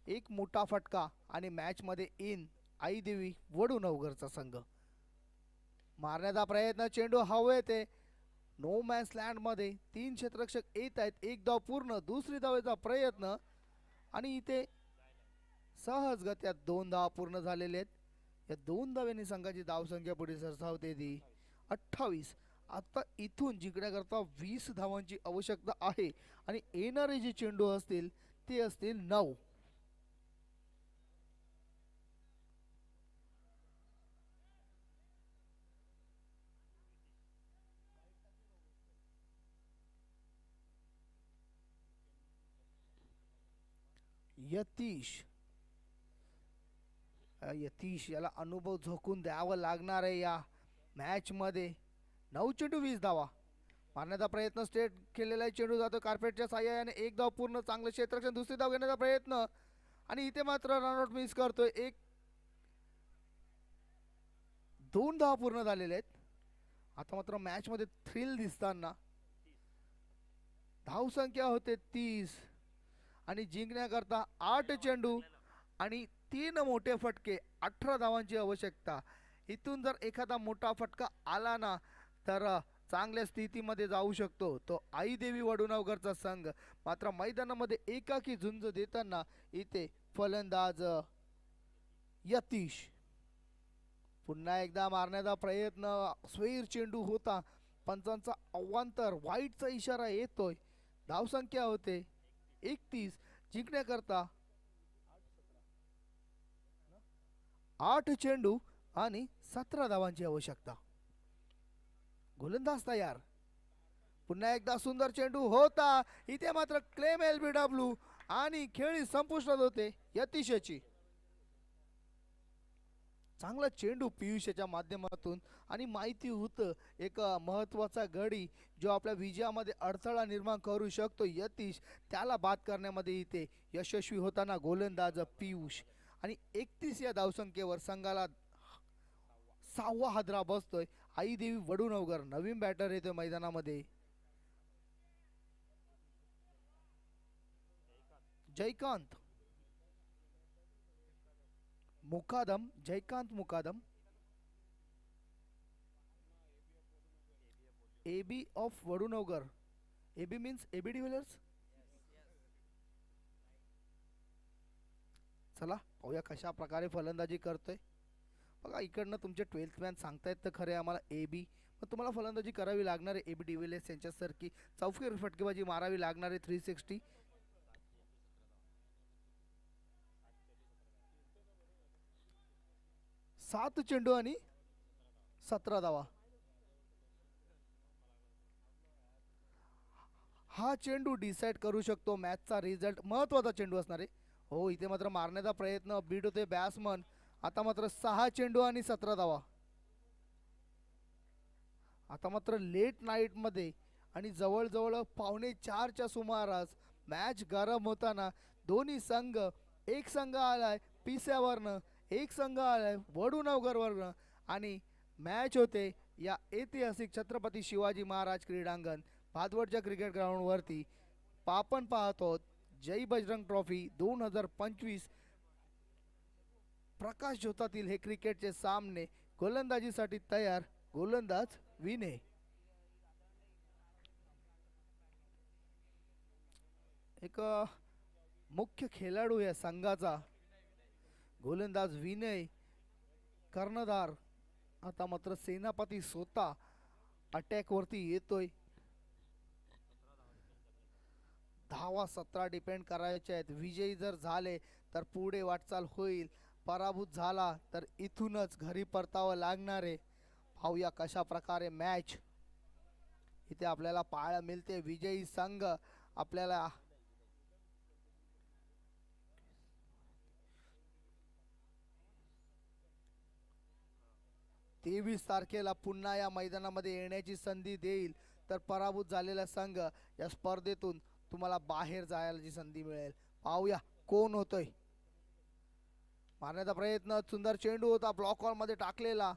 एक मोठा फटका आणि मॅच मध्ये इन आई देवी वडूनवगरचा संघ. मारण्याचा प्रयत्न, चेंडू हवेत आहे. नो मॅन्स लँड मध्ये 3 क्षेत्ररक्षक येत आहेत. एक धाव पूर्ण. दुसरी धावेचा प्रयत्न आणि इथे सहजगत्या 2 धावा पूर्ण झालेले आहेत. या 2 धाव्यांनी संघाची धावसंख्या पुढे सरसावते ती 28. आता इथून जिंकण्याकरता 20 धावांची आवश्यकता आहे आणि येणारे जे चेंडू असतील ते असतील 9. यतीश याला अनुभव झोकून द्यावा लागणार आहे या मॅच मध्ये. 9 चेंडू 20 धावा. मारण्याचा प्रयत्न स्ट्रेट केलेला चेंडू जातो कार्पेटच्या साह्याने. एक धाव पूर्ण. चांगलं क्षेत्ररक्षण. दुसरी धाव घेण्याचा प्रयत्न आणि इथे मात्र रनआउट मिस करतोय. 2 धावा पूर्ण झालेले आहेत. आता मात्र मॅच मध्ये थ्रिल दिसताना. धावसंख्या होते 30 आणि जिंकण्याकरता 8 चेंडू आणि 3 मोठे फटके, 18 धावांची आवश्यकता. इथून जर एखादा मोठा फटका आला ना तर चांगल्या स्थितीमध्ये जाऊ शकतो तो आई देवी वडूनवगरचा संघ. मात्र मैदानामध्ये एकाकी झुंज देताना इथे फलंदाज यतीश. पुन्हा एकदा मारण्याचा प्रयत्न. स्वेर चेंडू होता. पंचांचा अवांतर, वाईटचा इशारा येतोय. धावसंख्या होते 31. जिंकण्याकरता 8 चेंडू आणि 17 धावांची आवश्यकता. गोलंदाज तयार. पुन्हा एकदा सुंदर चेंडू होता. इथे मात्र क्लेम LBW आणि खेळी संपुष्टात होते यतीशची. चांगला चेंडू पियुषच्या माध्यमातून आणि माहिती होतं एक महत्त्वाचा गडी जो आपल्या विजयामध्ये अडथळा निर्माण करू शकतो यतीश, त्याला बाद करण्यामध्ये इथे यशस्वी होताना गोलंदाज पियुष. आणि 31 या धावसंख्येवर संघाला 6वा हादरा बसतोय. आई देवी वडूनवगर नवीन बॅटर येतोय मैदानामध्ये. जयकांत मुकादम. AB ऑफ वडूनवगर. AB means AB de Villiers. चला पाहूया कशा प्रकारे फलंदाजी करतोय. बघा इकडनं तुमचे 12th मॅन सांगतायत तर खरे आम्हाला AB, पण तुम्हाला फलंदाजी करावी लागणार आहे AB डिव्हिलियर्स यांच्यासारखी. चौफेर फटकेबाजी मारावी लागणार आहे 360. 7 चेंडू आणि 17 धावा. हा चेंडू डिसाइड करू शकतो मॅचचा रिझल्ट. महत्वाचा चेंडू असणार आहे. हो इथे मात्र मारण्याचा प्रयत्न, बीट होते बॅट्समन. आता मात्र 6 चेंडू आणि 17 धावा. आता मात्र लेट नाईट मध्ये आणि जवळजवळ 3:45च्या सुमारास मॅच गरम होताना दोन्ही संघ, एक संघ आलाय पिस्यावरनं, एक संघ आलाय वडूनवगरवरनं आणि मॅच होते या ऐतिहासिक छत्रपती शिवाजी महाराज क्रीडांगण भादवडच्या क्रिकेट ग्राउंडवरती. आपण पाहतो जय बजरंग ट्रॉफी 2025 प्रकाश ज्योतातील हे क्रिकेटचे सामने. गोलंदाजीसाठी तयार गोलंदाज विनय. एक मुख्य खेळाडू या संघाचा गोलंदाज विनय. कर्णधार आता मात्र सेनापती स्वतः अटॅक वरती येतोय. धावा 17 डिपेंड करायचे आहेत. विजयी जर झाले तर पुढे वाटचाल होईल, पराभूत झाला तर इथूनच घरी परतावं लागणार आहे. पाहूया कशा प्रकारे मॅच इथे आपल्याला पाहायला मिळते विजयी संघ आपल्याला 23 तारखेला पुन्हा या मैदानामध्ये येण्याची संधी देईल, तर पराभूत झालेला संघ या स्पर्धेतून तुम्हाला बाहेर जायची संधी मिळेल. पाहूया कोण होतोय. मारण्याचा प्रयत्न, सुंदर चेंडू होता ब्लॉक हॉल मध्ये टाकलेला.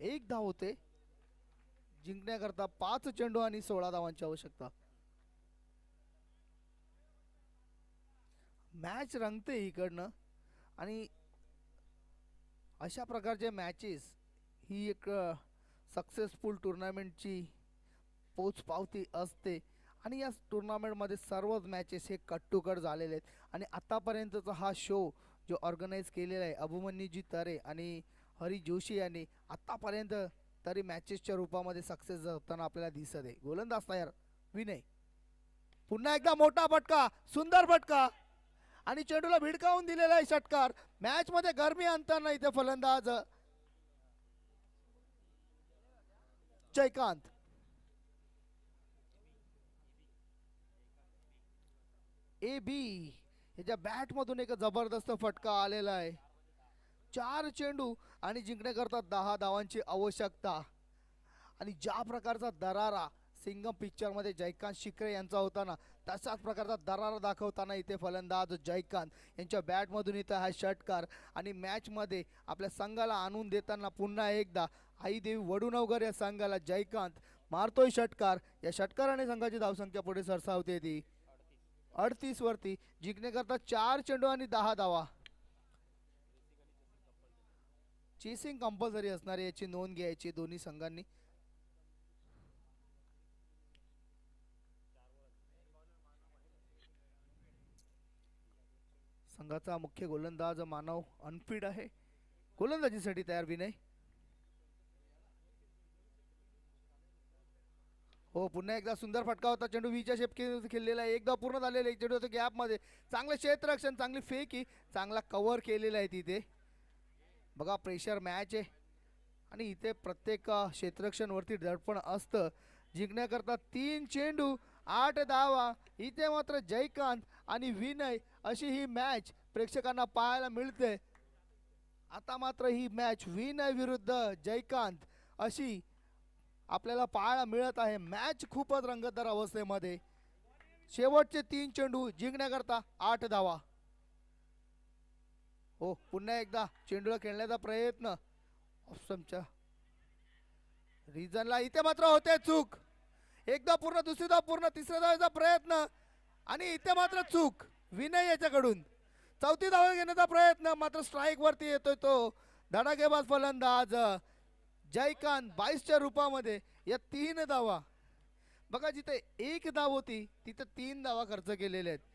एक धाव होते जिंकण्याकरता 5 चेंडू आणि 16 धावांची आवश्यकता. मॅच रंगते इकडनं आणि अशा प्रकारचे मॅचेस ही एक सक्सेसफुल टुर्नामेंटची पोचपावती असते आणि या टुर्नामेंटमध्ये सर्वच मॅचेस हे कट टू कट झालेले आहेत आणि आतापर्यंतचा हा शो जो ऑर्गनाईज केलेला आहे अभिमन्यूजी तरे आणि हरी जोशी यांनी आतापर्यंत तरी मॅचेसच्या रूपामध्ये सक्सेस होताना आपल्याला दिसत आहे. गोलंदाज तयार विनय, पुन्हा एकदा मोठा फटका, सुंदर फटका आणि चेंडूला भिडकावून दिलेला आहे षटकार. मॅच मध्ये गरमी आणताना इथे फलंदाज जयकांत. ए बी याच्या बॅट मधून एक जबरदस्त फटका आलेला आहे. 4 चेंडू आणि जिंकण्याकरता 10 धावांची आवश्यकता. आणि ज्या प्रकारचा दरारा सिंगम पिक्चर मध्ये जयकांत शिकरे यांचा होता ना, तशाच प्रकारचा दरारा दाखवताना इथे फलंदाज जयकांत यांच्या बॅट मधून इथे हा षटकार आणि मॅच मध्ये आपल्या संघाला आणून देताना पुन्हा एकदा आई देवी वडुनवगर या संघाला जयकांत मारतोय षटकार. या षटकाराने संघाची धावसंख्या पुढे सरसावते ती 38 वरती. जिंकण्याकरता 4 चेंडू आणि 10 धावा. चेसिंग कंपल्सरी असणार याची नोंद घ्यायची दोन्ही संघांनी. संघाचा मुख्य गोलंदाज मानव अनफिट आहे. गोलंदाजीसाठी तयार विनय. हो, पुन्हा एकदा सुंदर फटका होता. चेंडू वीच्या शेप खेळलेला आहे. एकदा पूर्ण झालेला एक चेंडू होता गॅप मध्ये. चांगलं क्षेत्ररक्षण, चांगली फेकी, चांगला कव्हर केलेला आहे तिथे. बघा प्रेशर मॅच आहे आणि इथे प्रत्येक क्षेत्ररक्षण वरती दडपण असतं. जिंकण्याकरता 3 चेंडू 8 धावा. इथे मात्र जयकांत आणि विनय अशी ही मॅच प्रेक्षकांना पाहायला मिळते. आता मात्र ही मॅच विनय विरुद्ध जयकांत अशी आपल्याला पाहायला मिळत आहे. मॅच खूपच रंगतदार अवस्थेमध्ये. शेवटचे 3 चेंडू जिंकण्याकरता 8 धावा. हो, पुन्हा एकदा चेंडूला खेळण्याचा प्रयत्न ऑप्शनच्या रिजनला. इथे मात्र होते चूक. एकदा पूर्ण, दुसरीदा पूर्ण, तिसऱ्या धावेचा प्रयत्न आणि इथे मात्र चूक विनय याच्याकडून. 4थी धाव घेण्याचा प्रयत्न मात्र स्ट्राईक वरती येतोय तो धडाकेबाज फलंदाज जयकांत 22च्या रूपामध्ये. या 3 धावा बघा, जिथे 1 धाव होती तिथे 3 धावा खर्च केलेल्या आहेत.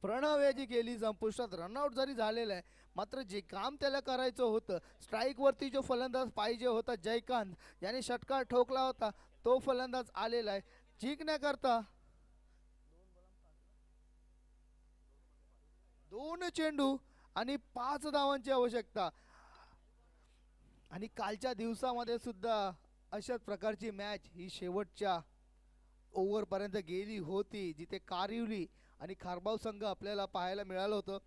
प्रणव याची गेली संपुष्टात. रनआउट जरी झालेला आहे मात्र जे काम त्याला करायचं होतं, स्ट्राईक वरती जो फलंदाज पाहिजे होता जयकांत याने षटकार ठोकला होता, तो फलंदाज आलेला आहे. जिंकण्याकरता 2 चेंडू आणि 5 धावांची आवश्यकता. आणि कालच्या दिवसामध्ये सुद्धा अशाच प्रकारची मॅच ही शेवटच्या ओव्हर पर्यंत गेली होती, जिथे कारिवली आणि खारबाव संघ आपल्याला पाहायला मिळालं होतं.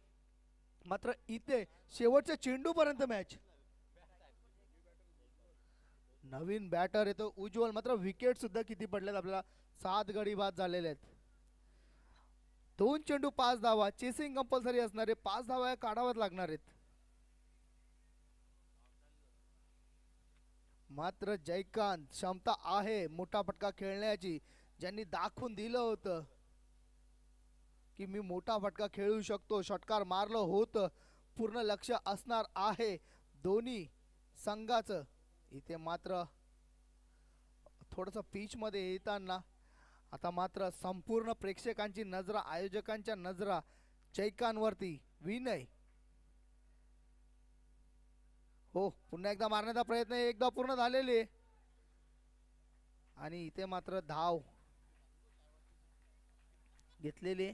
मात्र इथे शेवटच्या चेंडू पर्यंत मॅच. नवीन बॅटर येतो उज्ज्वल. मात्र विकेट सुद्धा किती पडलेत आपल्याला, 7 गडी बाद झालेले आहेत. 2 चेंडू 5 धावा. चेसिंग कंपल्सरी असणारे 5 धावा काढाव्याच लागणार आहेत. मात्र जयकांत क्षमता आहे मोठा फटका खेळण्याची. ज्यांनी दाखवून दिलं होतं की मी मोठा फटका खेळू शकतो, षटकार मारलं होतं, पूर्ण लक्ष असणार आहे दोन्ही संघाचं. इथे मात्र थोडंसं पिच मध्ये येताना आता मात्र संपूर्ण प्रेक्षकांची नजरा, आयोजकांच्या नजरा जयकांतवरती. विनय, हो, पुन्हा एकदा मारण्याचा प्रयत्न, एकदा पूर्ण झालेले आणि इथे मात्र धाव घेतलेले.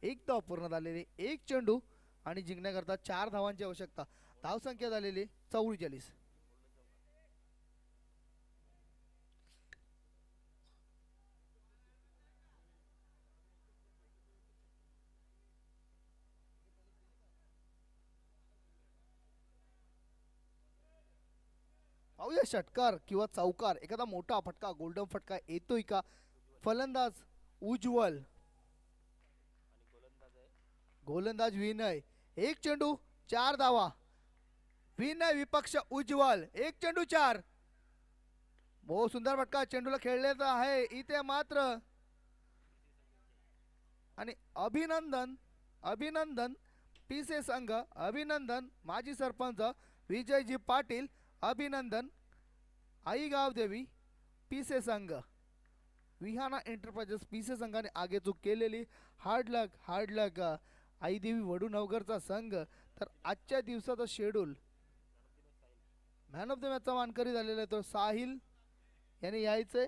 एक धाव पूर्ण झालेले. 1 चेंडू आणि जिंकण्याकरता 4 धावांची आवश्यकता. धावसंख्या झालेली 44. पाहूया षटकार किंवा चौकार, एखादा मोठा फटका, गोल्डन फटका येतोय का. फलंदाज उज्ज्वल, गोलंदाज विनय. एक चेंडू 4 धावा. विनय विपक्ष उज्ज्वल, एक चेंडू 4. बहुत सुंदर फटका चेंडूला खेळलेला आहे इथे मात्र. आणि अभिनंदन अभिनंदन पिसे संघ, अभिनंदन माजी सरपंच विजयजी पाटील, अभिनंदन आई गावदेवी पिसे संघ, विहाना एंटरप्राइजेस पिसे संघाने आगेचूक केलेली. हार्ड लक आई देवी वडूनवगरचा संघ. तर आजच्या दिवसाचा शेड्यूल मॅन ऑफ द मॅचचा मानकरी झालेला आहे तो साहिल याने यायचंय.